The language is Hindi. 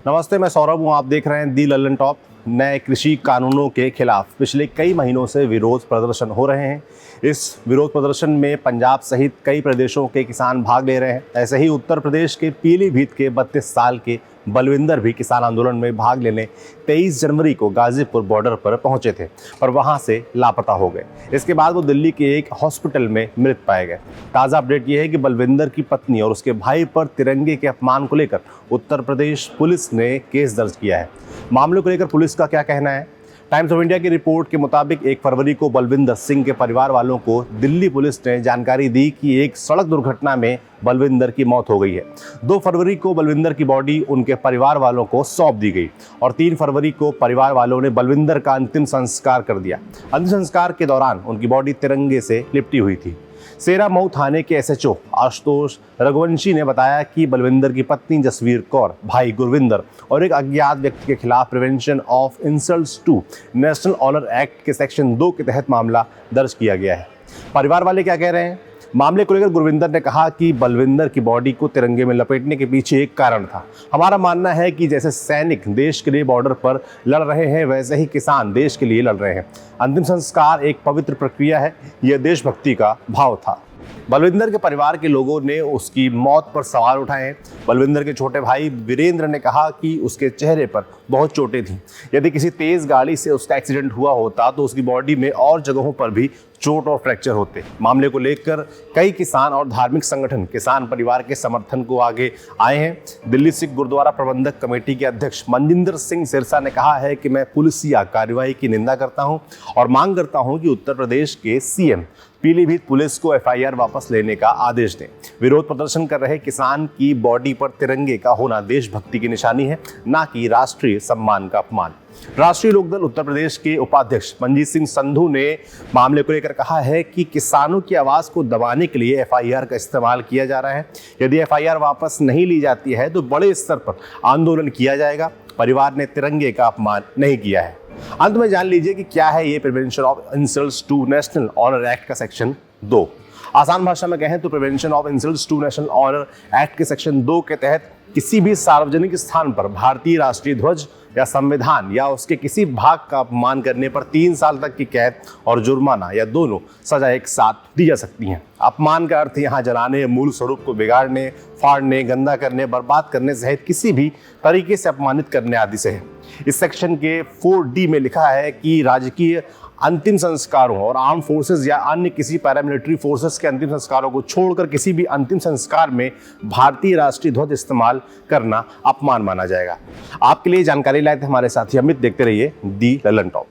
नमस्ते, मैं सौरभ हूँ। आप देख रहे हैं दी लल्लन टॉप। नए कृषि कानूनों के खिलाफ पिछले कई महीनों से विरोध प्रदर्शन हो रहे हैं। इस विरोध प्रदर्शन में पंजाब सहित कई प्रदेशों के किसान भाग ले रहे हैं। ऐसे ही उत्तर प्रदेश के पीलीभीत के 32 साल के बलविंदर भी किसान आंदोलन में भाग लेने 23 जनवरी को गाजीपुर बॉर्डर पर पहुंचे थे, पर वहां से लापता हो गए। इसके बाद वो दिल्ली के एक हॉस्पिटल में मृत पाए गए। ताज़ा अपडेट ये है कि बलविंदर की पत्नी और उसके भाई पर तिरंगे के अपमान को लेकर उत्तर प्रदेश पुलिस ने केस दर्ज किया है। मामले को लेकर पुलिस का क्या कहना है? टाइम्स ऑफ इंडिया की रिपोर्ट के मुताबिक 1 फरवरी को बलविंदर सिंह के परिवार वालों को दिल्ली पुलिस ने जानकारी दी कि एक सड़क दुर्घटना में बलविंदर की मौत हो गई है। 2 फरवरी को बलविंदर की बॉडी उनके परिवार वालों को सौंप दी गई और 3 फरवरी को परिवार वालों ने बलविंदर का अंतिम संस्कार कर दिया। अंतिम संस्कार के दौरान उनकी बॉडी तिरंगे से लिपटी हुई थी। सेरा मऊ थाने के एसएचओ आशुतोष रघुवंशी ने बताया कि बलविंदर की पत्नी जसवीर कौर, भाई गुरविंदर और एक अज्ञात व्यक्ति के खिलाफ prevention of insults to national honour act के सेक्शन 2 के तहत मामला दर्ज किया गया है। परिवार वाले क्या कह रहे हैं? मामले को लेकर गुरविंदर ने कहा कि बलविंदर की बॉडी को तिरंगे में लपेटने के पीछे एक कारण था। हमारा मानना है कि जैसे सैनिक देश के लिए बॉर्डर पर लड़ रहे हैं, वैसे ही किसान देश के लिए लड़ रहे हैं। अंतिम संस्कार एक पवित्र प्रक्रिया है, यह देशभक्ति का भाव था। बलविंदर के परिवार के लोगों ने उसकी मौत पर सवाल उठाए हैं। बलविंदर के छोटे भाई वीरेंद्र ने कहा कि उसके चेहरे पर बहुत चोटें थीं। यदि किसी तेज गाड़ी से उसका एक्सीडेंट हुआ होता तो उसकी बॉडी में और जगहों पर भी चोट और फ्रैक्चर होते। मामले को लेकर कई किसान और धार्मिक संगठन किसान परिवार के समर्थन को आगे आए हैं। दिल्ली सिख गुरुद्वारा प्रबंधक कमेटी के अध्यक्ष मनजिंदर सिंह सिरसा ने कहा है कि मैं पुलिसिया कार्रवाई की निंदा करता हूं और मांग करता हूं कि उत्तर प्रदेश के सीएम पीलीभीत पुलिस को एफआईआर वापस लेने का आदेश दें। विरोध प्रदर्शन कर रहे किसान की बॉडी पर तिरंगे का होना देशभक्ति की निशानी है, ना कि राष्ट्रीय सम्मान का अपमान। राष्ट्रीय लोकदल उत्तर प्रदेश के उपाध्यक्ष मनजीत सिंह संधू ने मामले को लेकर कहा है कि किसानों की आवाज को दबाने के लिए एफआईआर का इस्तेमाल किया जा रहा है। यदि एफआईआर वापस नहीं ली जाती है तो बड़े स्तर पर आंदोलन किया जाएगा। परिवार ने तिरंगे का अपमान नहीं किया है। अंत में जान लीजिए कि क्या है ये prevention of insults to national honour act का सेक्शन 2। आसान भाषा में कहें तो prevention of insults to national honour act के सेक्शन 2 के तहत किसी भी सार्वजनिक स्थान पर भारतीय राष्ट्रीय ध्वज या संविधान या उसके किसी भाग का अपमान करने पर 3 साल तक की कैद और जुर्माना या दोनों सजा एक साथ दी जा सकती हैं। अपमान का अर्थ यहाँ जलाने, मूल स्वरूप को बिगाड़ने, फाड़ने, गंदा करने, बर्बाद करने सहित किसी भी तरीके से अपमानित करने आदि से है। इस सेक्शन के 4D में लिखा है कि राजकीय अंतिम संस्कारों और आर्म फोर्सेस या अन्य किसी पैरामिलिट्री फोर्सेस के अंतिम संस्कारों को छोड़कर किसी भी अंतिम संस्कार में भारतीय राष्ट्रीय ध्वज इस्तेमाल करना अपमान माना जाएगा। आपके लिए जानकारी लाए थे हमारे साथी अमित। देखते रहिए दी लल्लन टॉप।